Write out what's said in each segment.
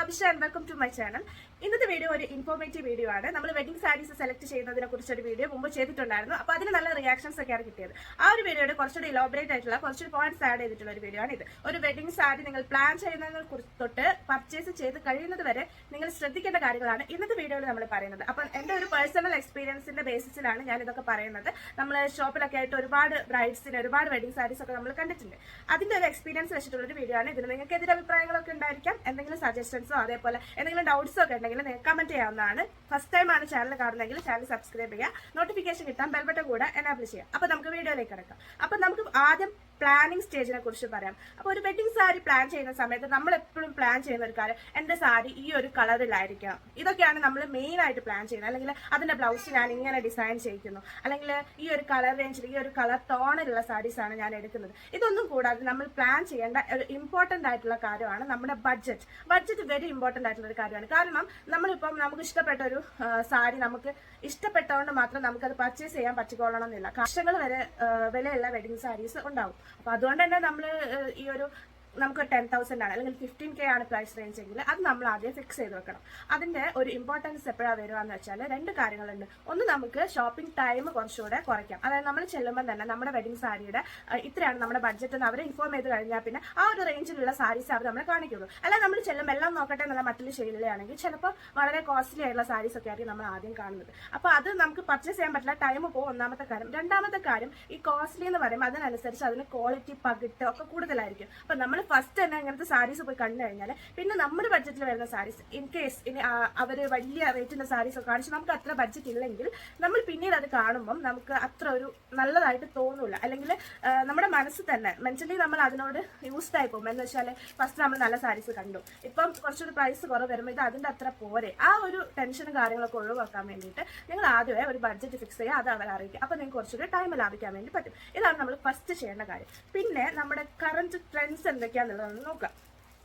Abhisha and welcome to my channel. ഇന്നത്തെ video ഒരു informative video ആണ്. നമ്മൾ വെഡിങ് സാരീസ് സെലക്ട് ചെയ്യുന്നതിനെ കുറിച്ചൊരു വീഡിയോ മുമ്പ് ചെയ്തിട്ടുണ്ടായിരുന്നു. അപ്പോൾ അതിന് നല്ല റിയാക്ഷൻസ് ഒക്കെയാണ് കിട്ടിയത്. ആ ഒരു വീഡിയോയുടെ കുറച്ചുകൂടി ഇലോബറേറ്റ് ആയിട്ടുള്ള കുറച്ചൊരു പോയിന്റ്സ് ആഡ് ചെയ്തിട്ടുള്ള ഒരു വീഡിയോ ആണ് ഇത്. ഒരു വെഡിങ് സാരി നിങ്ങൾ പ്ലാൻ ചെയ്യുന്നതിനെ തൊട്ട് പർച്ചേസ് ചെയ്ത് കഴിയുന്നത് വരെ നിങ്ങൾ ശ്രദ്ധിക്കേണ്ട കാര്യങ്ങളാണ് ഇന്നത്തെ വീഡിയോയിൽ നമ്മൾ പറയുന്നത്. അപ്പം എന്റെ ഒരു പേഴ്സണൽ എക്സ്പീരിയൻസിന്റെ ബേസിസിലാണ് ഞാൻ ഇതൊക്കെ പറയുന്നത്. നമ്മൾ ഷോപ്പിലൊക്കെ ആയിട്ട് ഒരുപാട് ബ്രൈഡ്സിന് ഒരുപാട് വെഡിങ് സാരീസ് ഒക്കെ നമ്മൾ കണ്ടിട്ടുണ്ട്. അതിന്റെ ഒരു എക്സ്പീരിയൻസ് വെച്ചിട്ടുള്ള ഒരു വീഡിയോ ആണ്. ഇതിന് നിങ്ങൾക്ക് എതിരെ അഭിപ്രായങ്ങളൊക്കെ ഉണ്ടായിരിക്കാം. എന്തെങ്കിലും സജഷൻസോ അതേപോലെ എന്തെങ്കിലും ഡൗട്ട്സോ ഒക്കെ ഉണ്ടെങ്കിൽ നിങ്ങൾക്ക് കമന്റ് ചെയ്യാവുന്നതാണ്. ഫസ്റ്റ് ടൈം ആണ് ചാനൽ കാണുന്നതെങ്കിൽ ചാനൽ സബ്സ്ക്രൈബ് ചെയ്യുക, നോട്ടിഫിക്കേഷൻ കിട്ടാൻ ബെൽ ബട്ടൺ കൂടെ എനാബിൾ ചെയ്യാം. അപ്പൊ നമുക്ക് വീഡിയോയിലേക്ക് കിടക്കാം. അപ്പൊ നമുക്ക് ആദ്യം പ്ലാനിങ് സ്റ്റേജിനെ കുറിച്ച് പറയാം. അപ്പോൾ ഒരു വെഡിങ് സാരി പ്ലാൻ ചെയ്യുന്ന സമയത്ത് നമ്മൾ എപ്പോഴും പ്ലാൻ ചെയ്യുന്ന ഒരു കാര്യം, എന്റെ സാരി ഈ ഒരു കളറിലായിരിക്കണം. ഇതൊക്കെയാണ് നമ്മൾ മെയിൻ ആയിട്ട് പ്ലാൻ ചെയ്യുന്നത്. അല്ലെങ്കിൽ അതിന്റെ ബ്ലൗസ് ഞാൻ ഇങ്ങനെ ഡിസൈൻ ചെയ്യിക്കുന്നു, അല്ലെങ്കിൽ ഈ ഒരു കളർ റേഞ്ചിൽ ഈ ഒരു കളർ ടോണിലുള്ള സാരീസ് ആണ് ഞാൻ എടുക്കുന്നത്. ഇതൊന്നും കൂടാതെ നമ്മൾ പ്ലാൻ ചെയ്യേണ്ട ഒരു ഇമ്പോർട്ടന്റ് ആയിട്ടുള്ള കാര്യമാണ് നമ്മുടെ ബഡ്ജറ്റ്. ബഡ്ജറ്റ് വെരി ഇമ്പോർട്ടന്റ് ആയിട്ടുള്ള ഒരു കാര്യമാണ്. കാരണം നമ്മളിപ്പം നമുക്ക് ഇഷ്ടപ്പെട്ട ഒരു സാരി നമുക്ക് ഇഷ്ടപ്പെട്ടതുകൊണ്ട് മാത്രം നമുക്കത് പർച്ചേസ് ചെയ്യാൻ പറ്റിക്കൊള്ളണം എന്നില്ല. ലക്ഷങ്ങൾ വരെ വിലയുള്ള വെഡിങ് സാരീസ് ഉണ്ടാവും. അപ്പൊ അതുകൊണ്ട് തന്നെ നമ്മൾ ഈ ഒരു നമുക്ക് 10,000 ആണ് അല്ലെങ്കിൽ 15K ആണ് പ്രൈസ് റേഞ്ച് എങ്കിൽ അത് നമ്മൾ ആദ്യം ഫിക്സ് ചെയ്ത് വെക്കണം. അതിന്റെ ഒരു ഇമ്പോർട്ടൻസ് എപ്പോഴാണ് വരികയെന്ന് വെച്ചാൽ രണ്ട് കാര്യങ്ങളുണ്ട്. ഒന്ന്, നമുക്ക് ഷോപ്പിംഗ് ടൈം കുറച്ചുകൂടെ കുറയ്ക്കാം. അതായത് നമ്മൾ ചെല്ലുമ്പോൾ തന്നെ നമ്മുടെ വെഡിങ് സാരിയുടെ ഇത്രയാണ് നമ്മുടെ ബഡ്ജറ്റ് എന്ന് അവരെ ഇൻഫോം ചെയ്ത് കഴിഞ്ഞാൽ പിന്നെ ആ ഒരു റേഞ്ചിലുള്ള സാരീസ് അവർ നമ്മളെ കാണിക്കുള്ളൂ. അല്ല നമ്മൾ ചെല്ലുമ്പോൾ എല്ലാം നോക്കട്ടെ എന്നുള്ള മറ്റുള്ള ശൈലിയാണെങ്കിൽ ചിലപ്പോൾ വളരെ കോസ്റ്റ്ലി ആയിട്ടുള്ള സാരീസ് ഒക്കെ ആയിരിക്കും നമ്മൾ ആദ്യം കാണുന്നത്. അപ്പോൾ അത് നമുക്ക് പർച്ചേസ് ചെയ്യാൻ പറ്റില്ല, ടൈം പോകും. ഒന്നാമത്തെ കാര്യം. രണ്ടാമത്തെ കാര്യം, ഈ കോസ്റ്റ്ലി എന്ന് പറയുമ്പോൾ അതിനനുസരിച്ച് അതിന് ക്വാളിറ്റി പകിട്ട് ഒക്കെ കൂടുതലായിരിക്കും. അപ്പൊ നമ്മൾ ഫസ്റ്റ് തന്നെ അങ്ങനത്തെ സാരീസ് പോയി കണ്ടു കഴിഞ്ഞാൽ പിന്നെ നമ്മുടെ ബഡ്ജറ്റിൽ വരുന്ന സാരീസ് ഇൻ കേസ് ഇനി അവര് വലിയ റേറ്റിന്റെ സാരീസ് ഒക്കെ കാണിച്ച് നമുക്ക് അത്ര ബഡ്ജറ്റ് ഇല്ലെങ്കിൽ നമ്മൾ പിന്നീട് അത് കാണുമ്പോൾ നമുക്ക് അത്ര ഒരു നല്ലതായിട്ട് തോന്നൂല. അല്ലെങ്കിൽ നമ്മുടെ മനസ്സ് തന്നെ മെന്റലി നമ്മൾ അതിനോട് യൂസ്ഡ് ആയി പോകും. എന്ന് വെച്ചാൽ ഫസ്റ്റ് നമ്മൾ നല്ല സാരീസ് കണ്ടു, ഇപ്പം കുറച്ചൊരു പ്രൈസ് കുറവ് വരുമ്പോൾ ഇത് അതിന്റെ അത്ര പോരെ. ആ ഒരു ടെൻഷനും കാര്യങ്ങളൊക്കെ ഒഴിവാക്കാൻ വേണ്ടിയിട്ട് നിങ്ങൾ ആദ്യമേ ഒരു ബഡ്ജറ്റ് ഫിക്സ് ചെയ്യുക, അത് അവരെ അറിയിക്കുക. അപ്പൊ നിങ്ങൾക്ക് കുറച്ചൊരു ടൈം ലാഭിക്കാൻ വേണ്ടി പറ്റും. ഇതാണ് നമ്മൾ ഫസ്റ്റ് ചെയ്യേണ്ട കാര്യം. പിന്നെ നമ്മുടെ കറന്റ് ട്രെൻഡ്സ് എന്തൊക്കെയാണെന്നുള്ളത് നോക്കാം.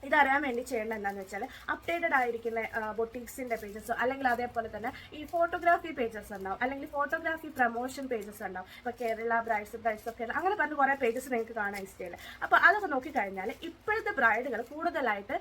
ഇതറിയാൻ വേണ്ടി ചെയ്യേണ്ടത് എന്താണെന്ന് വെച്ചാൽ അപ്ഡേറ്റഡ് ആയിരിക്കുന്ന ബൊട്ടീക്സിന്റെ പേജസ്, അല്ലെങ്കിൽ അതേപോലെ തന്നെ ഈ ഫോട്ടോഗ്രാഫി പേജസ് ഉണ്ടാവും, അല്ലെങ്കിൽ ഫോട്ടോഗ്രാഫി പ്രൊമോഷൻ പേജസ് ഉണ്ടാവും. ഇപ്പൊ കേരള ബ്രൈഡ്സ് ഒക്കെ അങ്ങനെ പറഞ്ഞ് കുറെ പേജസ് നിങ്ങൾക്ക് കാണാൻ ഇഷ്ടമില്ല. അപ്പൊ അതൊക്കെ നോക്കിക്കഴിഞ്ഞാൽ ഇപ്പോഴത്തെ ബ്രൈഡുകൾ കൂടുതലായിട്ട്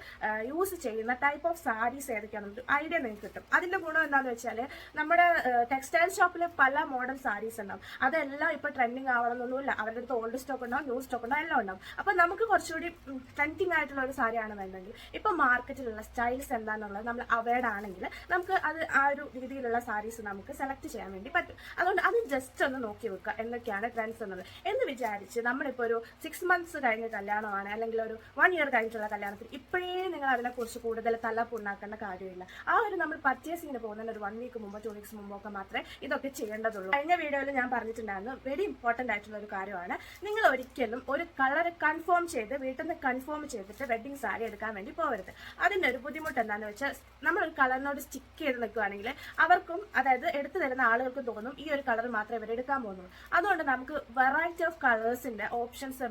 യൂസ് ചെയ്യുന്ന ടൈപ്പ് ഓഫ് സാരീസ് ഏതൊക്കെയാണെന്നൊരു ഐഡിയ നിങ്ങൾക്ക് കിട്ടും. അതിന്റെ ഗുണം എന്താണെന്ന് വെച്ചാൽ നമ്മുടെ ടെക്സ്റ്റൈൽ ഷോപ്പിൽ പല മോഡൽ സാരീസ് ഉണ്ടാവും. അതെല്ലാം ഇപ്പൊ ട്രെൻഡിങ് ആവണമെന്നൊന്നുമില്ല. അവരുടെ അടുത്ത് ഓൾഡ് സ്റ്റോക്ക് ഉണ്ടാവും, ന്യൂ സ്റ്റോക്ക് ഉണ്ടാവും, എല്ലാം ഉണ്ടാവും. അപ്പൊ നമുക്ക് കുറച്ചുകൂടി ട്രെൻഡിങ് ആയിട്ടുള്ള ഒരു സാരിയാണ് വേണ്ടെങ്കിൽ ഇപ്പൊ മാർക്കറ്റിലുള്ള സ്റ്റൈൽസ് എന്താണെന്നുള്ളത് നമ്മൾ അവയർഡ് ആണെങ്കിൽ നമുക്ക് അത് ആ ഒരു രീതിയിലുള്ള സാരീസ് നമുക്ക് സെലക്ട് ചെയ്യാൻ വേണ്ടി പറ്റും. അതുകൊണ്ട് അത് ജസ്റ്റ് ഒന്ന് നോക്കി വെക്കുക എന്തൊക്കെയാണ് ട്രെൻഡ്സ് എന്നുള്ളത്. എന്ന് വിചാരിച്ച് നമ്മളിപ്പോൾ ഒരു 6 months കഴിഞ്ഞ കല്യാണമാണ്, അല്ലെങ്കിൽ ഒരു 1 year കഴിഞ്ഞിട്ടുള്ള കല്യാണത്തിൽ ഇപ്പോഴേ നിങ്ങൾ അതിനെക്കുറിച്ച് കൂടുതൽ തലപ്പുണ്ടാക്കേണ്ട കാര്യമില്ല. ആ ഒരു നമ്മൾ പർച്ചേസിങ്ങിന് പോകുന്നതിന് ഒരു 1 week മുമ്പോ 2 weeks മുമ്പോ ഒക്കെ മാത്രമേ ഇതൊക്കെ ചെയ്യേണ്ടതുള്ളൂ. കഴിഞ്ഞ വീഡിയോയിൽ ഞാൻ പറഞ്ഞിട്ടുണ്ടായിരുന്നു, വെരി ഇമ്പോർട്ടന്റ് ആയിട്ടുള്ള ഒരു കാര്യമാണ്. നിങ്ങൾ ഒരിക്കലും ഒരു കളർ കൺഫേം ചെയ്ത് വീട്ടിൽ നിന്ന് കൺഫേം ചെയ്തിട്ട് വെഡിങ് സാരി എടുക്കാൻ വേണ്ടി പോകരുത്. അതിന്റെ ഒരു ബുദ്ധിമുട്ട് എന്താണെന്ന് വെച്ചാൽ നമ്മൾ ഒരു കളറിനോട് സ്റ്റിക്ക് ചെയ്ത് നിൽക്കുകയാണെങ്കിൽ അവർക്കും, അതായത് എടുത്തു തരുന്ന ആളുകൾക്കും തോന്നും ഈ ഒരു കളർ മാത്രമേ ഇവർ എടുക്കാൻ പോകുന്നുള്ളൂ. അതുകൊണ്ട് നമുക്ക് വെറൈറ്റി ഓഫ് കളേഴ്സിന്റെ ഓപ്ഷൻസ്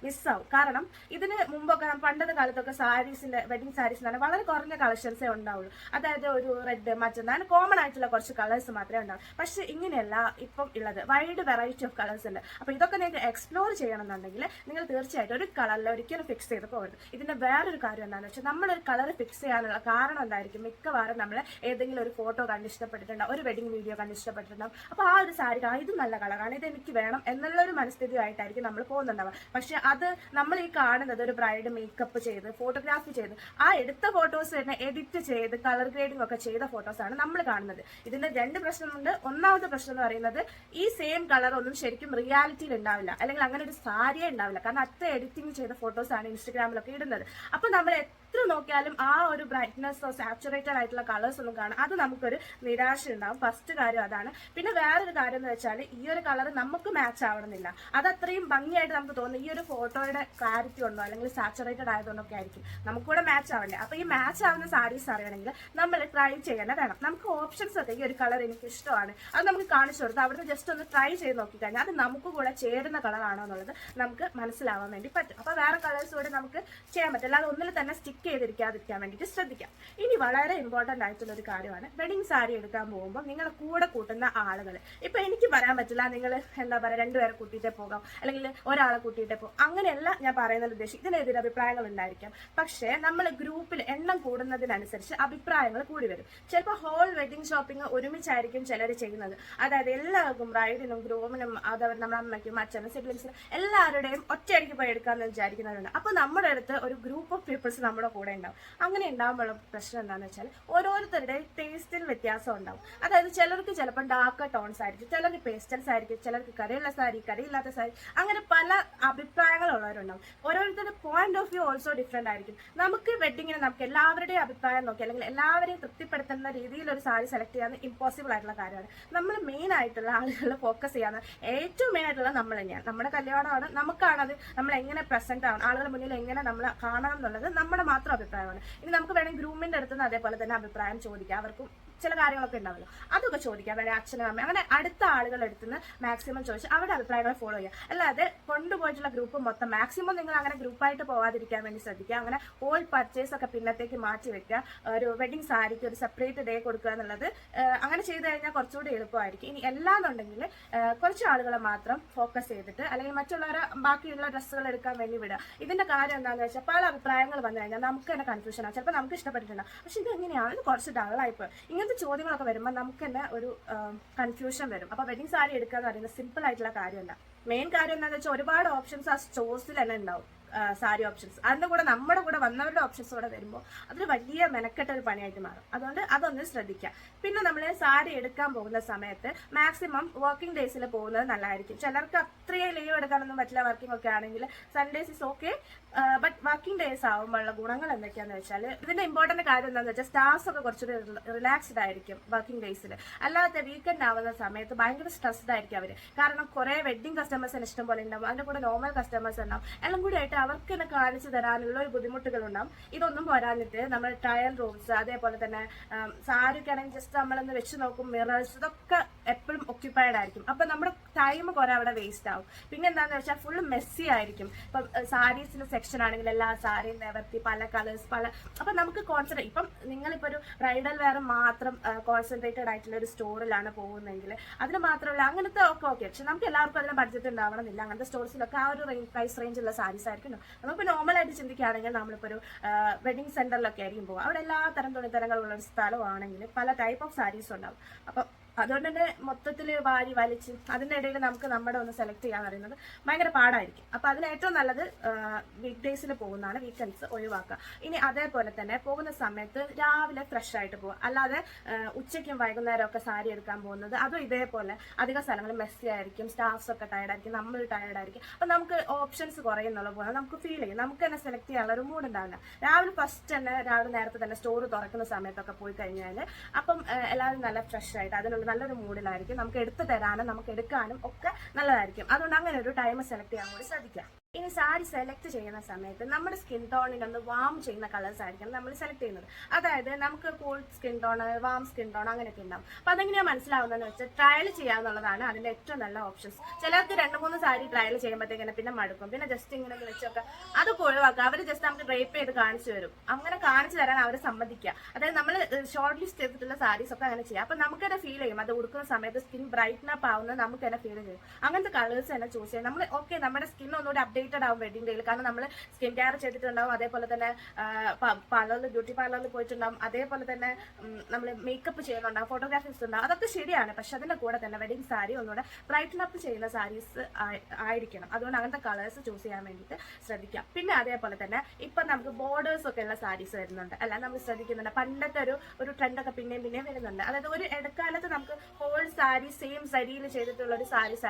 മിസ്സാവും. കാരണം ഇതിന് മുമ്പൊക്കെ പണ്ടത്തെ കാലത്തൊക്കെ സാരീസിന്റെ വെഡിങ് സാരീസിനാണ് വളരെ കുറഞ്ഞ കളക്ഷൻസേ ഉണ്ടാവുള്ളൂ. അതായത് ഒരു റെഡ്, മറ്റൊന്നാണ് കോമൺ ആയിട്ടുള്ള കുറച്ച് കളേഴ്സ് മാത്രമേ ഉണ്ടാവും. പക്ഷെ ഇങ്ങനെയല്ല ഇപ്പം ഉള്ളത്, വൈഡ് വെറൈറ്റി ഓഫ് കളേഴ്സ് ഉണ്ട്. അപ്പൊ ഇതൊക്കെ നിങ്ങൾക്ക് എക്സ്പ്ലോർ ചെയ്യണമെന്നുണ്ടെങ്കിൽ നിങ്ങൾ തീർച്ചയായിട്ടും ഒരു കളറിൽ ഒരിക്കലും ഫിക്സ് ചെയ്ത് പോകരുത്. ഇതിന്റെ വേറൊരു കാര്യം എന്താണെന്ന് വെച്ചാൽ നമ്മളൊരു കളർ ഫിക്സ് ചെയ്യാനുള്ള കാരണം എന്തായിരിക്കും, മിക്കവാറും നമ്മൾ ഏതെങ്കിലും ഒരു ഫോട്ടോ കണ്ട് ഇഷ്ടപ്പെട്ടിട്ടുണ്ടാവും, ഒരു വെഡിങ് വീഡിയോ കണ്ട് ഇഷ്ടപ്പെട്ടിട്ടുണ്ടാവും. അപ്പൊ ആ ഒരു സാരി ഇത് നല്ല കളറാണ്, ഇത് എനിക്ക് വേണം എന്നുള്ള ഒരു മനസ്ഥിതിയായിട്ടായിരിക്കും നമ്മൾ പോകുന്നുണ്ടാവുക. പക്ഷെ അത് നമ്മൾ ഈ കാണുന്നത് ഒരു ബ്രൈഡ് മേക്കപ്പ് ചെയ്ത് ഫോട്ടോഗ്രാഫി ചെയ്ത് ആ എടുത്ത ഫോട്ടോസ് തന്നെ എഡിറ്റ് ചെയ്ത് കളർ ഗ്രേഡിംഗ് ഒക്കെ ചെയ്ത ഫോട്ടോസാണ് നമ്മൾ കാണുന്നത്. ഇതിന്റെ രണ്ട് പ്രശ്നമുണ്ട്. ഒന്നാമത്തെ പ്രശ്നം എന്ന് പറയുന്നത് ഈ സെയിം കളർ ഒന്നും ശരിക്കും റിയാലിറ്റിയിൽ ഉണ്ടാവില്ല, അല്ലെങ്കിൽ അങ്ങനെ ഒരു സാരിയേ ഉണ്ടാവില്ല. കാരണം അത്ര എഡിറ്റിംഗ് ചെയ്ത ഫോട്ടോസാണ് ഇൻസ്റ്റഗ്രാമിലൊക്കെ ഇടുന്നത്. അപ്പൊ നമ്മൾ എത്ര നോക്കിയാലും ആ ഒരു ബ്രൈറ്റ്നെസ്സോ സാച്ചുറേറ്റഡ് ആയിട്ടുള്ള കളേഴ്സ് ഒന്നും കാണാം, അത് നമുക്കൊരു നിരാശ ഉണ്ടാവും. ഫസ്റ്റ് കാര്യം അതാണ്. പിന്നെ വേറൊരു കാര്യം എന്ന് വെച്ചാൽ ഈ ഒരു കളർ നമുക്ക് മാച്ച് ആവണമെന്നില്ല. അത് അത്രയും ഭംഗിയായിട്ട് നമുക്ക് തോന്നുന്നു ഈ ഒരു ഫോട്ടോയുടെ ക്ലാരിറ്റി ഉണ്ടോ അല്ലെങ്കിൽ സാച്ചുറേറ്റഡ് ആയതുകൊണ്ടൊക്കെ ആയിരിക്കും നമുക്കൂടെ മാച്ച് ആവണ്ടേ. അപ്പൊ ഈ മാച്ച് ആവുന്ന സാരീസ് അറിയണമെങ്കിൽ നമ്മൾ ട്രൈ ചെയ്യേണ്ട വേണം. നമുക്ക് ഓപ്ഷൻസ് ഒക്കെ, ഈ ഒരു കളർ എനിക്ക് ഇഷ്ടമാണ്, അത് നമുക്ക് കാണിച്ചു കൊടുത്ത് അവിടുന്ന് ജസ്റ്റ് ഒന്ന് ട്രൈ ചെയ്ത് നോക്കിക്കഴിഞ്ഞാൽ അത് നമുക്ക് കൂടെ ചേരുന്ന കളറാണോ എന്നുള്ളത് നമുക്ക് മനസ്സിലാവാൻ വേണ്ടി പറ്റും. അപ്പൊ വേറെ കളേഴ്സ് കൂടെ നമുക്ക് ചെയ്യാൻ പറ്റില്ല. അത് ഒന്നിൽ തന്നെ സ്റ്റിക്ക് പിക്ക് ചെയ്തിരിക്കാതിരിക്കാൻ വേണ്ടിയിട്ട് ശ്രദ്ധിക്കാം. ഇനി വളരെ ഇമ്പോർട്ടന്റ് ആയിട്ടുള്ള ഒരു കാര്യമാണ്, വെഡിങ് സാരി എടുക്കാൻ പോകുമ്പോൾ നിങ്ങളെ കൂടെ കൂട്ടുന്ന ആളുകൾ. ഇപ്പൊ എനിക്ക് പറയാൻ പറ്റില്ല നിങ്ങൾ എന്താ പറയുക 2 പേരെ കൂട്ടിയിട്ടേ പോകാം, അല്ലെങ്കിൽ ഒരാളെ കൂട്ടിയിട്ടേ പോകും, അങ്ങനെയല്ല ഞാൻ പറയുന്നത് ഉദ്ദേശിക്കും. ഇതിനെതിരെ അഭിപ്രായങ്ങൾ ഉണ്ടായിരിക്കാം. പക്ഷേ നമ്മൾ ഗ്രൂപ്പിൽ എണ്ണം കൂടുന്നതിനനുസരിച്ച് അഭിപ്രായങ്ങൾ കൂടി വരും. ചിലപ്പോൾ ഹോൾ വെഡിങ് ഷോപ്പിംഗ് ഒരുമിച്ചായിരിക്കും ചിലർ ചെയ്യുന്നത്. അതായത് എല്ലാവർക്കും ബ്രൈഡിനും ഗ്രൂമിനും അതേപോലെ നമ്മുടെ അമ്മയ്ക്കും അച്ഛനും സിബ്ലിങ്സിനും എല്ലാവരുടെയും ഒറ്റയടിക്ക് പോയി എടുക്കാമെന്ന് വിചാരിക്കുന്നവരുണ്ട്. അപ്പോൾ നമ്മുടെ അടുത്ത് ഒരു ഗ്രൂപ്പ് ഓഫ് പീപ്പിൾസ് നമ്മുടെ കൂടെ ഉണ്ടാവും. അങ്ങനെ ഉണ്ടാകുമ്പോൾ പ്രശ്നം എന്താണെന്ന് വെച്ചാൽ ഓരോരുത്തരുടെയും ടേസ്റ്റിൽ വ്യത്യാസം ഉണ്ടാവും. അതായത് ചിലർക്ക് ചിലപ്പോൾ ഡാർക്ക് ടോൺസ് ആയിരിക്കും, ചിലർക്ക് പേസ്റ്റൽസ് ആയിരിക്കും, ചിലർക്ക് കറിയുള്ള സാരി, കറിയില്ലാത്ത സാരി, അങ്ങനെ പല അഭിപ്രായങ്ങളുള്ളവരുണ്ടാവും. ഓരോരുത്തരുടെ point of view also different ആയിരിക്കും. നമുക്ക് വെഡിങ്ങിന് നമുക്ക് എല്ലാവരുടെയും അഭിപ്രായം നോക്കി അല്ലെങ്കിൽ എല്ലാവരെയും തൃപ്തിപ്പെടുത്തുന്ന രീതിയിൽ ഒരു സാരി സെലക്ട് ചെയ്യാൻ ഇമ്പോസിബിൾ ആയിട്ടുള്ള കാര്യമാണ്. നമ്മൾ മെയിൻ ആയിട്ടുള്ള ആളുകൾ ഫോക്കസ് ചെയ്യാൻ ഏറ്റവും മെയിൻ ആയിട്ടുള്ള നമ്മൾ തന്നെയാണ്. നമ്മുടെ കല്യാണമാണ്, നമുക്കാണത് നമ്മൾ എങ്ങനെ പ്രസന്റ് ആവണം, ആളുകളുടെ മുന്നിൽ എങ്ങനെ നമ്മൾ കാണണം എന്നുള്ളത് നമ്മുടെ മാത്രം അഭിപ്രായമാണ്. ഇനി നമുക്ക് വേണമെങ്കിൽ ഗ്രൂമിന്റെ അടുത്ത് നിന്ന് അതേപോലെ തന്നെ അഭിപ്രായം ചോദിക്കാം. അവർക്കും ചില കാര്യങ്ങളൊക്കെ ഉണ്ടാവല്ലോ, അതൊക്കെ ചോദിക്കാം. വേണേൽ അച്ഛനും അമ്മ അങ്ങനെ അടുത്ത ആളുകളുടെ അടുത്ത് നിന്ന് മാക്സിമം ചോദിച്ച് അവരുടെ അഭിപ്രായങ്ങളെ ഫോളോ ചെയ്യുക. അല്ലാതെ കൊണ്ടുപോയിട്ടുള്ള ഗ്രൂപ്പ് മൊത്തം മാക്സിമം നിങ്ങൾ അങ്ങനെ ഗ്രൂപ്പായിട്ട് പോകാതിരിക്കാൻ വേണ്ടി ശ്രദ്ധിക്കുക. അങ്ങനെ ഹോൾ പർച്ചേസ് ഒക്കെ പിന്നത്തേക്ക് മാറ്റി വെക്കുക. ഒരു വെഡിങ് സാരിക്ക് ഒരു സെപ്പറേറ്റ് ഡേ കൊടുക്കുക എന്നുള്ളത് അങ്ങനെ ചെയ്ത് കഴിഞ്ഞാൽ കുറച്ചുകൂടി എളുപ്പമായിരിക്കും. ഇനി എല്ലാന്നുണ്ടെങ്കിൽ കുറച്ച് ആളുകളെ മാത്രം ഫോക്കസ് ചെയ്തിട്ട് അല്ലെങ്കിൽ മറ്റുള്ളവരെ ബാക്കിയുള്ള ഡ്രസ്സുകൾ എടുക്കാൻ വേണ്ടി വിടുക. ഇതിന്റെ കാര്യം എന്താണെന്ന് വെച്ചാൽ പല അഭിപ്രായങ്ങൾ വന്നു കഴിഞ്ഞാൽ നമുക്ക് തന്നെ കൺഫ്യൂഷൻ ആവും. ചിലപ്പോൾ നമുക്ക് ഇഷ്ടപ്പെട്ടിട്ടുണ്ടാവും, പക്ഷെ ഇത് എങ്ങനെയാണ്, ഇത് കുറച്ച് ഡള്ളായിപ്പോൾ. ഇങ്ങനത്തെ ചോദ്യങ്ങളൊക്കെ വരുമ്പോൾ നമുക്ക് തന്നെ ഒരു കൺഫ്യൂഷൻ വരും. അപ്പോൾ വെഡിങ് സാരി എടുക്കുക എന്ന് പറയുന്നത് സിമ്പിൾ ആയിട്ടുള്ള കാര്യമല്ല. മെയിൻ കാര്യം എന്താണെന്ന് വെച്ചാൽ ഒരുപാട് ഓപ്ഷൻസ് ആ സ്റ്റോഴ്സിൽ തന്നെ ഉണ്ടാവും. സാരി ഓപ്ഷൻസ്, അതിന്റെ കൂടെ നമ്മുടെ കൂടെ വന്നവരുടെ ഓപ്ഷൻസ് കൂടെ വരുമ്പോൾ അതൊരു വലിയ മെനക്കെട്ട ഒരു പണിയായിട്ട് മാറും. അതുകൊണ്ട് അതൊന്ന് ശ്രദ്ധിക്കുക. പിന്നെ നമ്മൾ സാരി എടുക്കാൻ പോകുന്ന സമയത്ത് മാക്സിമം വർക്കിംഗ് ഡേയ്സിൽ പോകുന്നത് നല്ലതായിരിക്കും. ചിലർക്ക് അത്രയും ലീവ് എടുക്കാനൊന്നും പറ്റില്ല, വർക്കിംഗ് ഒക്കെ ആണെങ്കിൽ Sundays is okay. But working days ആകുമ്പോഴുള്ള ഗുണങ്ങൾ എന്തൊക്കെയാന്ന് വെച്ചാൽ, ഇതിന്റെ ഇമ്പോർട്ടന്റ് കാര്യം എന്താണെന്ന് വെച്ചാൽ സ്റ്റാഫ്സ് ഒക്കെ കുറച്ചുകൂടി റിലാക്സ്ഡ് ആയിരിക്കും വർക്കിംഗ് ഡേയ്സിൽ. അല്ലാതെ വീക്കെൻഡ് ആവുന്ന സമയത്ത് ഭയങ്കര സ്ട്രെസ്ഡ് ആയിരിക്കും അവർ. കാരണം കുറെ വെഡിങ് കസ്റ്റമേഴ്സിന് ഇഷ്ടം പോലെ ഉണ്ടാവും, അതിന്റെ കൂടെ നോർമൽ കസ്റ്റമേഴ്സ് ഉണ്ടാവും. എല്ലാം കൂടി ആയിട്ട് അവർക്ക് തന്നെ കാണിച്ചു തരാനുള്ള ഒരു ബുദ്ധിമുട്ടുകൾ ഉണ്ടാവും. ഇതൊന്നും പോരാഞ്ഞിട്ട് നമ്മൾ ട്രയൽ റൂംസ്, അതേപോലെ തന്നെ സാരിക്കാണെങ്കിൽ ജസ്റ്റ് നമ്മളൊന്ന് വെച്ച് നോക്കും, മിറേഴ്സ്, ഇതൊക്കെ എപ്പോഴും ഒക്യുപ്പൈഡ് ആയിരിക്കും. അപ്പൊ നമ്മുടെ ടൈം കുറെ അവിടെ വേസ്റ്റ് ആവും. പിന്നെ എന്താന്ന് വെച്ചാൽ ഫുൾ മെസ്സി ആയിരിക്കും. ഇപ്പം സാരീസിന്റെ സെക്ഷൻ ആണെങ്കിൽ എല്ലാ സാരിയും നിവർത്തി പല കളേഴ്സ് അപ്പൊ നമുക്ക് കോൺസെൻട്രേറ്റ്, ഇപ്പം നിങ്ങളിപ്പോ ഒരു ബ്രൈഡൽ വെയർ മാത്രം കോൺസെൻട്രേറ്റഡ് ആയിട്ടുള്ള ഒരു സ്റ്റോറിലാണ് പോകുന്നതെങ്കിൽ അതിന് മാത്രമല്ല അങ്ങനത്തെ ഒക്കെ ഓക്കെ. പക്ഷെ നമുക്ക് എല്ലാവർക്കും അതിന് ബഡ്ജറ്റ് ഉണ്ടാവണമെന്നില്ല. അങ്ങനത്തെ സ്റ്റോഴ്സിലൊക്കെ ആ ഒരു പ്രൈസ് റേഞ്ചുള്ള സാരീസ് ആയിരിക്കും. നമുക്ക് നോർമലായിട്ട് ചിന്തിക്കുകയാണെങ്കിൽ നമ്മളിപ്പോൾ ഒരു വെഡിങ് സെന്ററിലൊക്കെ ആയിരിക്കും പോകുക. അവിടെ എല്ലാ തരം തുണിത്തരങ്ങളുള്ള ഒരു സ്ഥലമാണെങ്കിൽ പല ടൈപ്പ് ഓഫ് സാരീസ് ഉണ്ടാവും. അപ്പം അതുകൊണ്ട് തന്നെ മൊത്തത്തിൽ വാരി വലിച്ച് അതിൻ്റെ ഇടയിൽ നമുക്ക് നമ്മുടെ ഒന്ന് സെലക്ട് ചെയ്യാൻ പറയുന്നത് ഭയങ്കര പാടായിരിക്കും. അപ്പോൾ അതിന് ഏറ്റവും നല്ലത് വീക്ക് ഡേയ്സിൽ പോകുന്നതാണ്, വീക്കെൻഡ്സ് ഒഴിവാക്കുക. ഇനി അതേപോലെ തന്നെ പോകുന്ന സമയത്ത് രാവിലെ ഫ്രഷ് ആയിട്ട് പോകുക. അല്ലാതെ ഉച്ചയ്ക്കും വൈകുന്നേരം ഒക്കെ സാരി എടുക്കാൻ പോകുന്നത് അതും ഇതേപോലെ അധിക സ്ഥലങ്ങൾ മെസ്സി ആയിരിക്കും, സ്റ്റാഫ്സ് ഒക്കെ ടയർഡായിരിക്കും, നമ്മൾ ടയർഡായിരിക്കും. അപ്പം നമുക്ക് ഓപ്ഷൻസ് കുറയുന്നുള്ള പോലെ നമുക്ക് ഫീൽ ചെയ്യും, നമുക്ക് തന്നെ സെലക്ട് ചെയ്യാനുള്ള ഒരു മൂഡ് ഉണ്ടാവില്ല. രാവിലെ ഫസ്റ്റ് തന്നെ രാവിലെ നേരത്തെ തന്നെ സ്റ്റോർ തുറക്കുന്ന സമയത്തൊക്കെ പോയി കഴിഞ്ഞാൽ അപ്പം എല്ലാവരും നല്ല ഫ്രഷ് ആയിട്ട് അതിനുള്ള നല്ലൊരു മൂഡിലായിരിക്കും. നമുക്ക് എടുത്തു തരാനും നമുക്ക് എടുക്കാനും ഒക്കെ നല്ലതായിരിക്കും. അതുകൊണ്ട് അങ്ങനെ ഒരു ടൈം സെലക്ട് ചെയ്യാൻ കൂടി ശ്രദ്ധിക്കാം. ഇനി സാരി സെലക്ട് ചെയ്യുന്ന സമയത്ത് നമ്മുടെ സ്കിൻ ടോണിനൊന്ന് വാം ചെയ്യുന്ന കളേഴ്സ് ആയിരിക്കണം നമ്മൾ സെലക്ട് ചെയ്യുന്നത്. അതായത് നമുക്ക് cool skin tone, warm skin tone അങ്ങനെയൊക്കെ ഉണ്ടാവും. അപ്പൊ അതെങ്ങനെയാണ് മനസ്സിലാവുന്നതെന്ന് വെച്ചാൽ ട്രയൽ ചെയ്യാന്നുള്ളതാണ് അതിന്റെ ഏറ്റവും നല്ല ഓപ്ഷൻസ്. ചിലർക്ക് 2-3 സാരി ട്രയൽ ചെയ്യുമ്പോഴത്തേക്കിനെ പിന്നെ മടുക്കും, പിന്നെ ജസ്റ്റ് ഇങ്ങനെ വെച്ചൊക്കെ അതൊക്കെ ഒഴിവാക്കുക. അവർ ജസ്റ്റ് നമുക്ക് ഡ്രേപ്പ് ചെയ്ത് കാണിച്ചു തരും. അങ്ങനെ കാണിച്ചു തരാൻ അവരെ സമ്മതിക്കുക. അതായത് നമ്മൾ ഷോർട്ട് ലിസ്റ്റ് ചെയ്തിട്ടുള്ള സാരീസ് ഒക്കെ അങ്ങനെ ചെയ്യാം. അപ്പൊ നമുക്ക് തന്നെ ഫീൽ ചെയ്യും, അത് ഉടുക്കുന്ന സമയത്ത് സ്കിൻ ബ്രൈറ്റൻ അപ്പ് ആവുന്നത് നമുക്ക് തന്നെ ഫീൽ ചെയ്യും. അങ്ങനത്തെ കളേഴ്സ് തന്നെ ചൂസ് ചെയ്യാം. നമ്മൾ ഓക്കെ നമ്മുടെ സ്കിൻ ഒന്നുകൂടി അപ്ഡേറ്റഡ് ആവും വെഡിങ് ഡേയിൽ. കാരണം നമ്മൾ സ്കിൻ കെയർ ചെയ്തിട്ടുണ്ടാവും, അതേപോലെ തന്നെ പാർലറിൽ ബ്യൂട്ടി പാർലറിൽ പോയിട്ടുണ്ടാവും, അതേപോലെ തന്നെ നമ്മൾ മേക്കപ്പ് ചെയ്യുന്നുണ്ടാവും, ഫോട്ടോഗ്രാഫീസ് ഉണ്ടാവും. അതൊക്കെ ശരിയാണ്. പക്ഷെ അതിന്റെ കൂടെ തന്നെ വെഡിങ് സാരി ഒന്നുകൂടെ ബ്രൈറ്റൻ അപ്പ് ചെയ്യുന്ന സാരീസ് ആയിരിക്കണം. അതുകൊണ്ട് അങ്ങനത്തെ കളേഴ്സ് ചൂസ് ചെയ്യാൻ വേണ്ടിയിട്ട് ശ്രദ്ധിക്കാം. പിന്നെ അതേപോലെ തന്നെ ഇപ്പൊ നമുക്ക് ബോർഡേഴ്സ് ഒക്കെ ഉള്ള സാരീസ് വരുന്നുണ്ട്. അല്ല നമ്മൾ ശ്രദ്ധിക്കുന്നുണ്ട്, പണ്ടത്തെ ഒരു ട്രെൻഡൊക്കെ പിന്നെയും വരുന്നുണ്ട്. അതായത് ഒരു ഇടക്കാലത്ത് നമുക്ക് ഹോൾ സാരി സെയിം സരിയിൽ ചെയ്തിട്ടുള്ള ഒരു സാരീസ്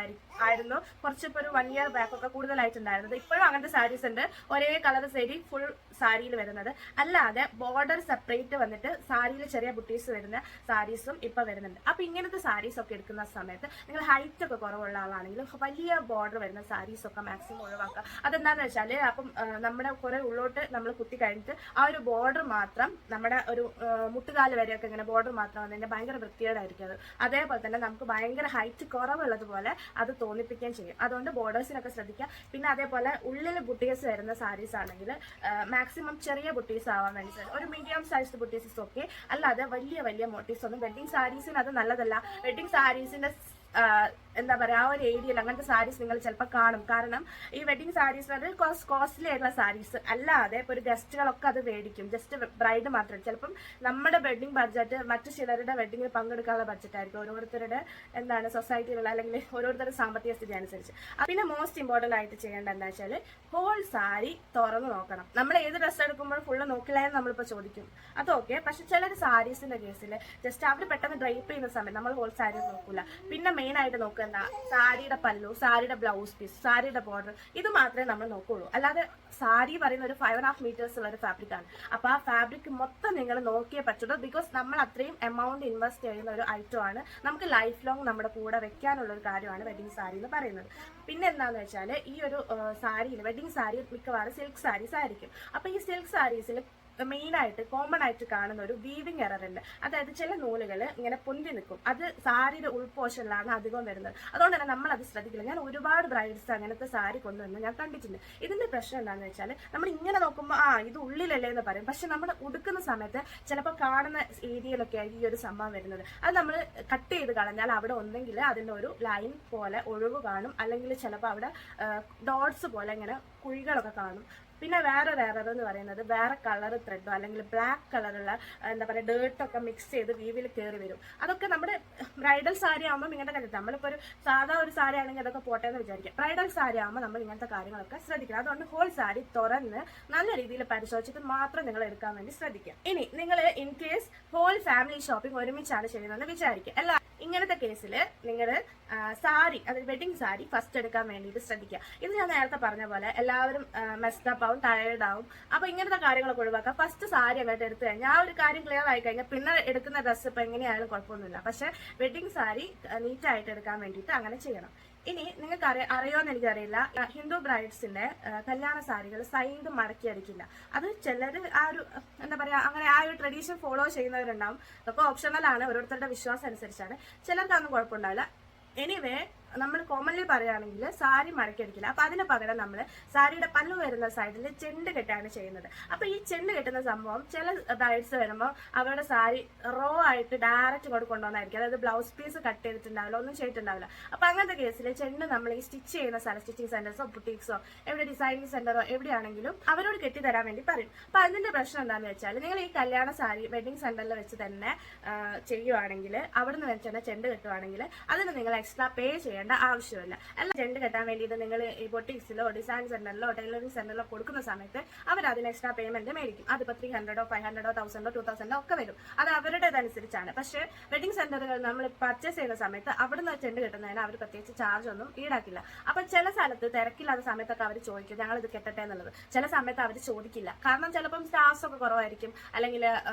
ആയിരുന്നു കുറച്ചിപ്പോൾ ഒരു 1 year ബാക്ക് ഒക്കെ കൂടുതലായിട്ടുണ്ടായിരുന്നത്. ഇപ്പോഴും അങ്ങനത്തെ സാരീസ് ഉണ്ട്, ഒരേ കളർ സാരി ഫുൾ സാരിയിൽ വരുന്നത്. അല്ലാതെ ബോർഡർ സെപ്പറേറ്റ് വന്നിട്ട് സാരിയിൽ ചെറിയ ബുട്ടീസ് വരുന്ന സാരീസും ഇപ്പൊ വരുന്നുണ്ട്. അപ്പൊ ഇങ്ങനത്തെ സാരീസ് ഒക്കെ എടുക്കുന്ന സമയത്ത് നിങ്ങൾ ഹൈറ്റ് ഒക്കെ കുറവുള്ള ആളാണെങ്കിൽ വലിയ ബോർഡർ വരുന്ന സാരീസ് ഒക്കെ മാക്സിമം ഒഴിവാക്കുക. അതെന്താന്ന് വെച്ചാൽ അപ്പം നമ്മുടെ കുറെ ഉള്ളോട്ട് നമ്മൾ കുത്തി കഴിഞ്ഞിട്ട് ആ ഒരു ബോർഡർ മാത്രം നമ്മുടെ ഒരു മുട്ടുകാല് വരെയൊക്കെ ഇങ്ങനെ ബോർഡർ മാത്രം വന്നതിന്റെ ഭയങ്കര വൃത്തികേടായിരിക്കും അത്. അതേപോലെ തന്നെ നമുക്ക് ഭയങ്കര ഹൈറ്റ് കുറവുള്ളതുപോലെ അത് തോന്നിപ്പിക്കുകയും ചെയ്യും. അതുകൊണ്ട് ബോർഡേഴ്സിനൊക്കെ ശ്രദ്ധിക്കുക. പിന്നെ അതേപോലെ അതേപോലെ ഉള്ളിൽ ബുട്ടീസ് വരുന്ന സാരീസ് ആണെങ്കിൽ മാക്സിമം ചെറിയ ബുട്ടീസ് ആവാൻ വേണ്ടി ഒരു മീഡിയം സൈസ് ബുട്ടീസ് ഓക്കെ, അല്ലാതെ വലിയ വലിയ മോട്ടീവ്സ് ഒന്നും വെഡിങ് സാരീസിന് അത് നല്ലതല്ല. വെഡിങ് സാരീസിന്റെ എന്താ പറയുക, ആ ഒരു ഏരിയയിൽ അങ്ങനത്തെ സാരീസ് നിങ്ങൾ ചിലപ്പോൾ കാണും. കാരണം ഈ വെഡിങ് സാരീസ് അത് കോസ്റ്റ്ലി ആയിട്ടുള്ള സാരീസ് അല്ലാതെ ഇപ്പോൾ ഒരു ഗസ്റ്റുകളൊക്കെ അത് മേടിക്കും, ജസ്റ്റ് ബ്രൈഡ് മാത്രം. ചിലപ്പം നമ്മുടെ വെഡിങ് ബഡ്ജറ്റ് മറ്റു ചിലരുടെ വെഡിങ്ങിൽ പങ്കെടുക്കാനുള്ള ബഡ്ജറ്റ് ആയിരിക്കും, ഓരോരുത്തരുടെ എന്താണ് സൊസൈറ്റിയിലുള്ള അല്ലെങ്കിൽ ഓരോരുത്തരുടെ സാമ്പത്തിക സ്ഥിതി അനുസരിച്ച്. പിന്നെ മോസ്റ്റ് ഇമ്പോർട്ടൻ്റ് ആയിട്ട് ചെയ്യേണ്ടത് എന്താ വെച്ചാൽ ഹോൾ സാരി തുറന്ന് നോക്കണം. നമ്മൾ ഏത് ഡ്രസ്സ് എടുക്കുമ്പോൾ ഫുള്ള് നോക്കില്ല എന്ന് നമ്മളിപ്പോൾ ചോദിക്കും, അതൊക്കെ. പക്ഷെ ചിലർ സാരീസിന്റെ കേസിൽ ജസ്റ്റ് അവർ പെട്ടെന്ന് ഡ്രൈപ്പ് ചെയ്യുന്ന സമയത്ത് നമ്മൾ ഹോൾ സാരി നോക്കൂല. പിന്നെ മെയിൻ ആയിട്ട് നോക്കുക എന്താ, സാരിയുടെ പല്ലു, സാരിയുടെ ബ്ലൗസ് പീസ്, സാരിയുടെ ബോർഡർ, ഇത് മാത്രമേ നമ്മൾ നോക്കുള്ളൂ. അല്ലാതെ സാരി പറയുന്ന ഒരു 5.5 meters ഉള്ള ഒരു ഫാബ്രിക് ആണ്. അപ്പൊ ആ ഫാബ്രിക് മൊത്തം നിങ്ങൾ നോക്കിയേ പറ്റുള്ളൂ. ബിക്കോസ് നമ്മൾ അത്രയും എമൗണ്ട് ഇൻവെസ്റ്റ് ചെയ്യുന്ന ഒരു ഐറ്റം ആണ്, നമുക്ക് ലൈഫ് ലോങ് നമ്മുടെ കൂടെ വെക്കാനുള്ള ഒരു കാര്യമാണ് വെഡിങ് സാരി എന്ന് പറയുന്നത്. പിന്നെ എന്താണെന്ന് വെച്ചാൽ ഈ ഒരു സാരിയിൽ വെഡിങ് സാരി മിക്കവാറും സിൽക്ക് സാരീസ് ആയിരിക്കും. അപ്പൊ ഈ സിൽക്ക് സാരീസിൽ മെയിൻ ആയിട്ട് കോമൺ ആയിട്ട് കാണുന്ന ഒരു വീവിങ് എറർ ഉണ്ട്. അതായത് ചില നൂലുകൾ ഇങ്ങനെ പൊന്തി നിൽക്കും, അത് സാരിയുടെ ഉൾപോഷനിലാണ് അധികം വരുന്നത്. അതുകൊണ്ട് തന്നെ നമ്മൾ അത് ശ്രദ്ധിക്കില്ല. ഞാൻ ഒരുപാട് ബ്രൈഡ്സ് അങ്ങനത്തെ സാരി കൊണ്ടുവന്ന് ഞാൻ കണ്ടിട്ടുണ്ട്. ഇതിന്റെ പ്രശ്നം എന്താണെന്ന് വെച്ചാൽ നമ്മൾ ഇങ്ങനെ നോക്കുമ്പോൾ ഇത് ഉള്ളിലല്ലേ എന്ന് പറയും, പക്ഷെ നമ്മൾ ഉടുക്കുന്ന സമയത്ത് ചിലപ്പോൾ കാണുന്ന ഏരിയയിലൊക്കെ ആയിരിക്കും ഈ ഒരു സംഭവം വരുന്നത്. അത് നമ്മൾ കട്ട് ചെയ്ത് കളഞ്ഞാൽ അവിടെ ഒന്നെങ്കിൽ അതിൻ്റെ ഒരു ലൈൻ പോലെ ഒഴിവ് കാണും, അല്ലെങ്കിൽ ചിലപ്പോൾ അവിടെ ഡോട്ട്സ് പോലെ ഇങ്ങനെ കുഴികളൊക്കെ കാണും. പിന്നെ വേറെ എറർ എന്ന് പറയുന്നത് വേറെ കളർ ത്രെഡോ അല്ലെങ്കിൽ ബ്ലാക്ക് കളറുള്ള എന്താ പറയുക ഡേർട്ടൊക്കെ മിക്സ് ചെയ്ത് വീവിൽ കയറി വരും. അതൊക്കെ നമ്മുടെ ബ്രൈഡൽ സാരി ആകുമ്പോൾ ഇങ്ങനത്തെ കാര്യത്തിൽ നമ്മളിപ്പോൾ ഒരു സാധാ ഒരു സാരി ആണെങ്കിൽ അതൊക്കെ പോട്ടെ എന്ന് വിചാരിക്കാം. ബ്രൈഡൽ സാരി ആകുമ്പോൾ നമ്മൾ ഇങ്ങനത്തെ കാര്യങ്ങളൊക്കെ ശ്രദ്ധിക്കണം. അതുകൊണ്ട് ഹോൾ സാരി തുറന്ന് നല്ല രീതിയിൽ പരിശോധിച്ചിട്ട് മാത്രം നിങ്ങൾ എടുക്കാൻ വേണ്ടി ശ്രദ്ധിക്കുക. ഇനി നിങ്ങൾ in case whole family shopping ഒരുമിച്ചാണ് ചെയ്യുന്നതെന്ന് വിചാരിക്കുക. അല്ല, ഇങ്ങനത്തെ കേസിൽ നിങ്ങൾ സാരി, അതായത് വെഡിങ് സാരി ഫസ്റ്റ് എടുക്കാൻ വേണ്ടിയിട്ട് ശ്രദ്ധിക്കുക. ഇത് ഞാൻ നേരത്തെ പറഞ്ഞ പോലെ എല്ലാവരും മെസ്ഡപ്പ് ആവും, ടയേർഡ് ആവും. അപ്പൊ ഇങ്ങനത്തെ കാര്യങ്ങളൊക്കെ ഒഴിവാക്കുക. ഫസ്റ്റ് സാരി അങ്ങോട്ട് എടുത്തു കഴിഞ്ഞാൽ ആ ഒരു കാര്യം ക്ലിയർ ആയി കഴിഞ്ഞാൽ പിന്നെ എടുക്കുന്ന ഡ്രസ്സ് ഇപ്പൊ എങ്ങനെയായാലും കുഴപ്പമൊന്നുമില്ല. പക്ഷെ വെഡിങ് സാരി നീറ്റായിട്ട് എടുക്കാൻ വേണ്ടിയിട്ട് അങ്ങനെ ചെയ്യണം. ഇനി നിങ്ങൾക്ക് അറിയോന്ന് എനിക്കറിയില്ല, ഹിന്ദു ബ്രൈഡ്സിന്റെ കല്യാണ സാരികൾ സൈഡ് മടക്കി അടിക്കില്ല. അത് ചിലർ ആ ഒരു എന്താ പറയാ അങ്ങനെ ആ ഒരു ട്രഡീഷൻ ഫോളോ ചെയ്യുന്നവരുണ്ടാവും. അതൊക്കെ ഓപ്ഷണൽ ആണ്, ഓരോരുത്തരുടെ വിശ്വാസം അനുസരിച്ചാണ്. ചിലർക്ക് അതൊന്നും കുഴപ്പമുണ്ടാവില്ല. എനിവേ നമ്മൾ കോമൺലി പറയുകയാണെങ്കിൽ സാരി മടക്കിയടിക്കില്ല. അപ്പൊ അതിന് പകരം നമ്മൾ സാരിയുടെ പല്ലു വരുന്ന സൈഡിൽ ചെണ്ട് കെട്ടാണ് ചെയ്യുന്നത്. അപ്പൊ ഈ ചെണ്ട് കെട്ടുന്ന സംഭവം ചില ബ്രൈഡ്സ് വരുമ്പോൾ അവരുടെ സാരി റോ ആയിട്ട് ഡയറക്റ്റ് ഇങ്ങോട്ട് കൊണ്ടുവന്നായിരിക്കും. അതായത് ബ്ലൗസ് പീസ് കട്ട് ചെയ്തിട്ടുണ്ടാവില്ല, ഒന്നും ചെയ്തിട്ടുണ്ടാവില്ല. അപ്പൊ അങ്ങനത്തെ കേസിൽ ചെണ്ട് നമ്മൾ ഈ സ്റ്റിച്ച് ചെയ്യുന്ന സ്ഥലം, സ്റ്റിച്ചിങ് സെന്റേഴ്സോ ബുട്ടീക്സോ എവിടെ ഡിസൈനിങ് സെന്ററോ എവിടെയാണെങ്കിലും അവരോട് കെട്ടിത്തരാൻ വേണ്ടി പറയും. അപ്പൊ അതിന്റെ പ്രശ്നം എന്താണെന്ന് വെച്ചാൽ നിങ്ങൾ ഈ കല്യാണ സാരി വെഡിങ് സെന്ററിൽ വെച്ച് തന്നെ ചെയ്യുവാണെങ്കിൽ, അവിടുന്ന് വെച്ച് തന്നെ ചെണ്ട് കെട്ടുവാണെങ്കിൽ അതിന് നിങ്ങൾ എക്സ്ട്രാ പേ ചെയ്യണം ആവശ്യമില്ല. അല്ല, ചെണ്ട് കെട്ടാൻ വേണ്ടിയിട്ട് നിങ്ങൾ ഈ ബൊട്ടിക്സിലോ ഡിസൈൻ സെന്ററിലോ ടൈലറിംഗ് സെന്ററിലോ കൊടുക്കുന്ന സമയത്ത് അവർ അതിന് എക്സ്ട്രാ പേയ്മെന്റ് മേടിക്കും. അതിപ്പോൾ 300 500 1000 2000 ഒക്കെ വരും. അത് അവരുടേതനുസരിച്ചാണ്. പക്ഷേ വെഡിങ് സെന്ററുകൾ നമ്മൾ പർച്ചേസ് ചെയ്യുന്ന സമയത്ത് അവിടുന്ന് ചെണ്ട് കെട്ടുന്നതിന് അവർ പ്രത്യേകിച്ച് ചാർജ് ഒന്നും ഈടാക്കില്ല. അപ്പൊ ചില സ്ഥലത്ത് തിരക്കില്ലാത്ത സമയത്തൊക്കെ അവർ ചോദിക്കും ഞങ്ങൾ ഇത് കെട്ടട്ടെ എന്നുള്ളത്. ചില സമയത്ത് അവർ ചോദിക്കില്ല. കാരണം ചിലപ്പം സ്റ്റാഫ്സ് ഒക്കെ കുറവായിരിക്കും, അല്ലെങ്കിൽ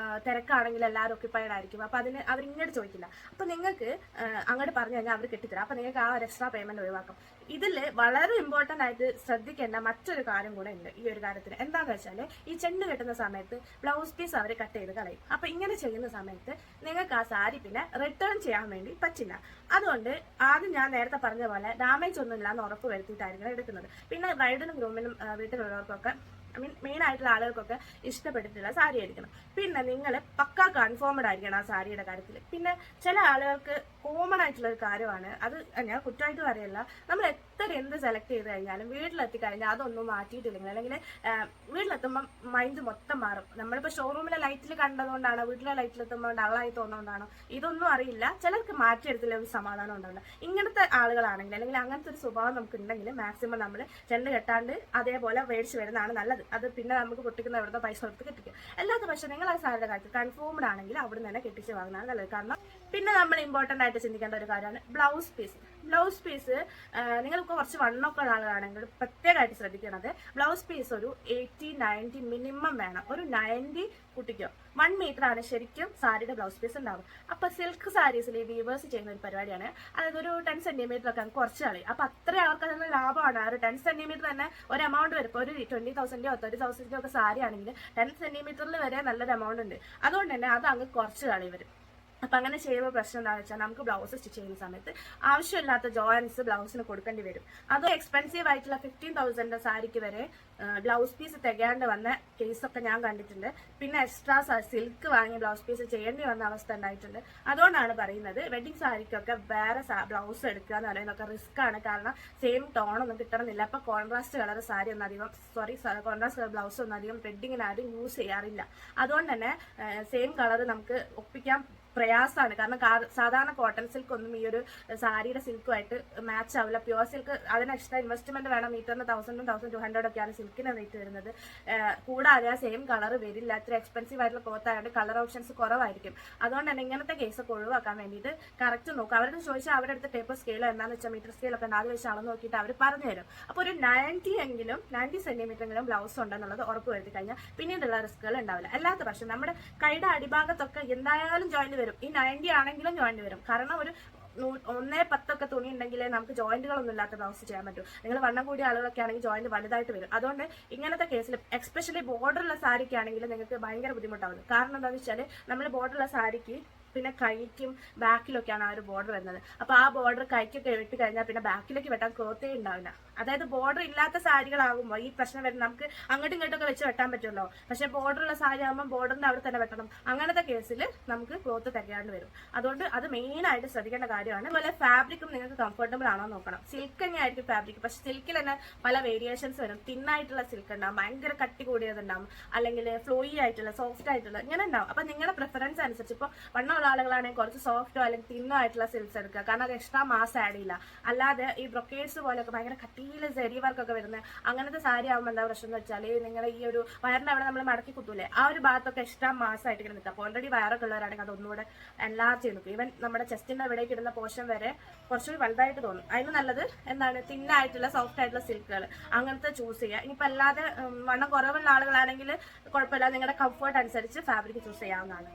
തിരക്കാണെങ്കിൽ എല്ലാവരും ഒക്യുപ്പൈഡ് ആയിരിക്കും. അപ്പൊ അതിന് അവർ ഇങ്ങോട്ട് ചോദിക്കില്ല. അപ്പൊ നിങ്ങൾക്ക് അങ്ങോട്ട് പറഞ്ഞു കഴിഞ്ഞാൽ അവർ കെട്ടിത്തരാം. അപ്പൊ നിങ്ങൾക്ക് ആ ഒരു എക്സ്ട്രാ പേയ്മെന്റ് ഒഴിവാക്കും. ഇതിൽ വളരെ ഇമ്പോർട്ടന്റ് ആയിട്ട് ശ്രദ്ധിക്കേണ്ട മറ്റൊരു കാര്യം കൂടെ ഉണ്ട് ഈ ഒരു കാര്യത്തിന്. എന്താണെന്ന് വെച്ചാൽ ഈ ചെണ്ട് കെട്ടുന്ന സമയത്ത് ബ്ലൗസ് പീസ് അവർ കട്ട് ചെയ്ത് കളയും. അപ്പൊ ഇങ്ങനെ ചെയ്യുന്ന സമയത്ത് നിങ്ങൾക്ക് ആ സാരി പിന്നെ റിട്ടേൺ ചെയ്യാൻ വേണ്ടി പറ്റില്ല. അതുകൊണ്ട് ആദ്യം ഞാൻ നേരത്തെ പറഞ്ഞ പോലെ ഡാമേജ് ഒന്നും ഇല്ലാന്ന് ഉറപ്പ് വരുത്തിയിട്ടായിരിക്കണം എടുക്കുന്നത്. പിന്നെ ബ്രൈഡിനും ഗ്രൂമിനും വീട്ടിലുള്ളവർക്കൊക്കെ മെയിൻ ആയിട്ടുള്ള ആളുകൾക്കൊക്കെ ഇഷ്ടപ്പെട്ടിട്ടുള്ള സാരി ആയിരിക്കണം. പിന്നെ നിങ്ങൾ പക്കാ കൺഫേംഡ് ആയിരിക്കണം ആ സാരിയുടെ കാര്യത്തിൽ. പിന്നെ ചില ആളുകൾക്ക് കോമൺ ആയിട്ടുള്ള ഒരു കാര്യമാണ്, അത് ഞാൻ കുറ്റമായിട്ട് പറയല്ല, നമ്മൾ എത്ര എന്ത് സെലക്ട് ചെയ്ത് കഴിഞ്ഞാലും വീട്ടിലെത്തി കഴിഞ്ഞാൽ അതൊന്നും മാറ്റിയിട്ടില്ലെങ്കിൽ അല്ലെങ്കിൽ വീട്ടിലെത്തുമ്പോൾ മൈൻഡ് മൊത്തം മാറും. നമ്മളിപ്പോൾ ഷോറൂമിലെ ലൈറ്റിൽ കണ്ടതുകൊണ്ടാണോ വീട്ടിലെ ലൈറ്റിലെത്തുമ്പോൾ ഡള്ളായി തോന്നുന്നതുകൊണ്ടാണോ ഇതൊന്നും അറിയില്ല. ചിലർക്ക് മാറ്റിയെടുത്തില്ല ഒരു സമാധാനം ഉണ്ടാവില്ല. ഇങ്ങനത്തെ ആളുകളാണെങ്കിൽ അല്ലെങ്കിൽ അങ്ങനത്തെ ഒരു സ്വഭാവം നമുക്ക് ഉണ്ടെങ്കിൽ മാക്സിമം നമ്മൾ ചെണ്ട് കെട്ടാണ്ട് അതേപോലെ മേടിച്ച് വരുന്നതാണ് നല്ലത്. അത് പിന്നെ നമുക്ക് പൊട്ടിക്കുന്ന എവിടുത്തെ പൈസ കൊടുത്ത് കെട്ടിക്കുക. അല്ലാത്ത പക്ഷേ നിങ്ങൾ ആ സാരിയുടെ കാര്യത്തിൽ കൺഫേംഡ് ആണെങ്കിൽ അവിടെ നിന്ന് തന്നെ കെട്ടിച്ച് വാങ്ങുന്നതാണ് നല്ലത്. കാരണം പിന്നെ നമ്മൾ ഇമ്പോർട്ടൻ്റ് ആയിട്ട് ചിന്തിക്കേണ്ട ഒരു കാര്യമാണ് ബ്ലൗസ് പീസ്. ബ്ലൗസ് പീസ് നിങ്ങൾക്ക് കുറച്ച് വണ്ണൊക്കെ ഉള്ള ആളാണെങ്കിൽ പ്രത്യേകമായിട്ട് ശ്രദ്ധിക്കണത് ബ്ലൗസ് പീസ് ഒരു 80-90 മിനിമം വേണം. ഒരു 90 കുട്ടിക്കോ 1 മീറ്റർ ആണ് ശരിക്കും സാരിയുടെ ബ്ലൗസ് പീസ് ഉണ്ടാവും. അപ്പൊ സിൽക്ക് സാരീസിൽ വീവേഴ്സ് ചെയ്യുന്ന ഒരു പരിപാടിയാണ്. അതായത് ഒരു 10 സെന്റിമീറ്റർ ഒക്കെ കുറച്ച് കളയും. അപ്പൊ അത്ര അവർക്ക് അതിന് ലാഭമാണ്. ആ ഒരു 10 സെന്റിമീറ്റർ തന്നെ ഒരു എമൗണ്ട് വരും. ഇപ്പോൾ ഒരു 20,000 30,000 ഒക്കെ സാരി ആണെങ്കിൽ 10 സെന്റിമീറ്ററിൽ വരെ നല്ലൊരു എമൗണ്ട് ഉണ്ട്. അതുകൊണ്ട് തന്നെ അത് അങ്ങ് കുറച്ച് കളി വരും. അപ്പം അങ്ങനെ ചെയ്യുമ്പോൾ പ്രശ്നം എന്താണെന്ന് വെച്ചാൽ നമുക്ക് ബ്ലൗസ് സ്റ്റിച്ച് ചെയ്യുന്ന സമയത്ത് ആവശ്യമില്ലാത്ത ജോയിൻസ് ബ്ലൗസിന് കൊടുക്കേണ്ടി വരും. അതും എക്സ്പെൻസീവ് ആയിട്ടുള്ള 15,000 സാരിക്ക് വരെ ബ്ലൗസ് പീസ് തികയാണ്ട് വന്ന കേസൊക്കെ ഞാൻ കണ്ടിട്ടുണ്ട്. പിന്നെ എക്സ്ട്രാ സിൽക്ക് വാങ്ങി ബ്ലൗസ് പീസ് ചെയ്യേണ്ടി വന്ന അവസ്ഥ ഉണ്ടായിട്ടുണ്ട്. അതുകൊണ്ടാണ് പറയുന്നത് വെഡിങ് സാരിക്കൊക്കെ വേറെ ബ്ലൗസ് എടുക്കുക എന്ന് പറയുന്നതൊക്കെ റിസ്ക് ആണ്. കാരണം സെയിം ടോണൊന്നും കിട്ടണമെന്നില്ല. അപ്പോൾ കോൺട്രാസ്റ്റ് കളർ സാരി ഒന്നും അധികം കോൺട്രാസ്റ്റ് കളർ ബ്ലൗസ് ഒന്നും അധികം വെഡിങ്ങിന് ആരും യൂസ് ചെയ്യാറില്ല. അതുകൊണ്ട് തന്നെ സെയിം കളർ നമുക്ക് ഒപ്പിക്കാൻ പ്രയാസമാണ്. കാരണം സാധാരണ കോട്ടൺ സിൽക്ക് ഒന്നും ഈ ഒരു സാരിയുടെ സിൽക്കുമായിട്ട് മാച്ച് ആവില്ല. പ്യുവർ സിൽക്ക് അതിന് എക്സ്ട്രാ ഇൻവെസ്റ്റ്മെന്റ് വേണം. മീറ്ററിന് 1,000-1,200 ഒക്കെയാണ് സിൽക്കിന് റേറ്റ് വരുന്നത്. കൂടാതെ സെയിം കളർ വരില്ല. ഇത്ര എക്സ്പെൻസീവ് ആയിട്ടുള്ള ക്ലോത്ത് ആയതുകൊണ്ട് കളർ ഓപ്ഷൻസ് കുറവായിരിക്കും. അതുകൊണ്ട് തന്നെ ഇങ്ങനത്തെ കേസൊക്കെ ഒഴിവാക്കാൻ വേണ്ടിയിട്ട് കറക്റ്റ് നോക്കുക. അവരുടെ ചോദിച്ചാൽ അവരുടെ അടുത്ത് ടേപ്പർ സ്കെയിലോ എന്താണെന്ന് വെച്ചാൽ മീറ്റർ സ്കെയിലൊക്കെ ഉണ്ട്. അത് വെച്ച് അളന്ന് നോക്കിയിട്ട് അവർ പറഞ്ഞു തരും. അപ്പോൾ ഒരു 90 സെന്റിമീറ്ററെങ്കിലും ബ്ലൗസ് ഉണ്ടെന്നുള്ളത് ഉറപ്പ് വരുത്തി കഴിഞ്ഞാൽ പിന്നീടുള്ള റിസ്കുകൾ ഉണ്ടാവില്ല. അല്ലാത്ത പക്ഷം നമ്മുടെ കൈയുടെ അടിഭാഗത്തൊക്കെ എന്തായാലും ജോയിന്റ് വരും. ഈ 90 ആണെങ്കിലും ജോയിന്റ് വരും. കാരണം ഒരു 1-10 തുണി ഉണ്ടെങ്കിലേ നമുക്ക് ജോയിന്റുകളൊന്നും ഇല്ലാത്ത ബ്ലൗസ് ചെയ്യാൻ പറ്റും. നിങ്ങൾ വണ്ണം കൂടിയ ആളുകളൊക്കെ ആണെങ്കിൽ ജോയിന്റ് വലുതായിട്ട് വരും. അതുകൊണ്ട് ഇങ്ങനത്തെ കേസിൽ എക്സ്പെഷ്യലി ബോർഡറുള്ള സാരിക്ക് ആണെങ്കിൽ നിങ്ങൾക്ക് ഭയങ്കര ബുദ്ധിമുട്ടാവും. കാരണം എന്താണെന്ന് വെച്ചാൽ നമ്മൾ ബോർഡറുള്ള സാരിക്ക് പിന്നെ കൈക്കും ബാക്കിലൊക്കെയാണ് ആ ഒരു ബോർഡർ വരുന്നത്. അപ്പോൾ ആ ബോർഡർ കൈക്കൊക്കെ വെട്ടി കഴിഞ്ഞാൽ പിന്നെ ബാക്കിലേക്ക് വെട്ടാൻ ക്ലോത്തേ ഉണ്ടാവില്ല. അതായത് ബോർഡർ ഇല്ലാത്ത സാരികളാകുമ്പോൾ ഈ പ്രശ്നം വരുന്നത് നമുക്ക് അങ്ങോട്ടും ഇങ്ങോട്ടൊക്കെ വെച്ച് വെട്ടാൻ പറ്റുമല്ലോ. പക്ഷേ ബോർഡറുള്ള സാരി ആകുമ്പോൾ ബോർഡറിന്റെ അവിടെ തന്നെ വെട്ടണം. അങ്ങനത്തെ കേസിൽ നമുക്ക് ക്ലോത്ത് തികയാണ്ട് വരും. അതുകൊണ്ട് അത് മെയിനായിട്ട് ശ്രദ്ധിക്കേണ്ട കാര്യമാണ്. അതുപോലെ ഫാബ്രിക്കും നിങ്ങൾക്ക് കംഫർട്ടബിൾ ആണോ നോക്കണം. സിൽക്ക് തന്നെയായിരിക്കും ഫാബ്രിക്. പക്ഷെ സിൽക്കിൽ തന്നെ പല വേരിയേഷൻസ് വരും. തിന്നായിട്ടുള്ള സിൽക്ക് ഉണ്ടാവും, ഭയങ്കര കട്ടി കൂടിയതുണ്ടാവും, അല്ലെങ്കിൽ ഫ്ലോയി ആയിട്ടുള്ള സോഫ്റ്റ് ആയിട്ടുള്ള ഇങ്ങനെ ഉണ്ടാവും. അപ്പം നിങ്ങളുടെ പ്രിഫറൻസ് അനുസരിച്ച് ഇപ്പോൾ വണ്ണമുള്ള ആളുകളാണെങ്കിൽ കുറച്ച് സോഫ്റ്റോ അല്ലെങ്കിൽ തിന്നോ ആയിട്ടുള്ള സിൽക്സ് എടുക്കുക. കാരണം അത് എക്സ്ട്രാ മാസ് ആഡ് ചെയ്യില്ല. അല്ലാതെ ഈ ബ്രൊക്കേഡ്സ് പോലെയൊക്കെ ഭയങ്കര കട്ടിയിൽ സെരി വർക്കൊക്കെ വരുന്നത് അങ്ങനത്തെ സാരി ആകുമ്പോൾ എന്താ പ്രശ്നം എന്ന് വെച്ചാൽ നിങ്ങളുടെ ഈ ഒരു വയറിന്റെ അവിടെ നമ്മൾ മടക്കി കുത്തൂലേ, ആ ഒരു ഭാഗത്തൊക്കെ എക്സ്ട്രാ മാസ് ആയിട്ട് ഇങ്ങനെ നിൽക്കുക. അപ്പോൾ ഓൾറെഡി വയറൊക്കെ ഉള്ളവരാണെങ്കിൽ അതൊന്നുകൂടെ എൻലാർജ് ചെയ്ത് നിൽക്കും. ഈവൻ നമ്മുടെ ചെസ്റ്റിന്റെ ഇവിടേക്ക് ഇടുന്ന പോർഷൻ വരെ കുറച്ചുകൂടി വലുതായിട്ട് തോന്നും. അതിന് നല്ലത് എന്താണ് തിന്നായിട്ടുള്ള സോഫ്റ്റ് ആയിട്ടുള്ള സിൽക്കുകൾ അങ്ങനത്തെ ചൂസ് ചെയ്യുക. ഇനിയിപ്പോൾ അല്ലാതെ വണ്ണം കുറവുള്ള ആളുകളാണെങ്കിൽ കുഴപ്പമില്ല, നിങ്ങളുടെ കംഫർട്ട് അനുസരിച്ച് ഫാബ്രിക് ചൂസ് ചെയ്യാവുന്നതാണ്.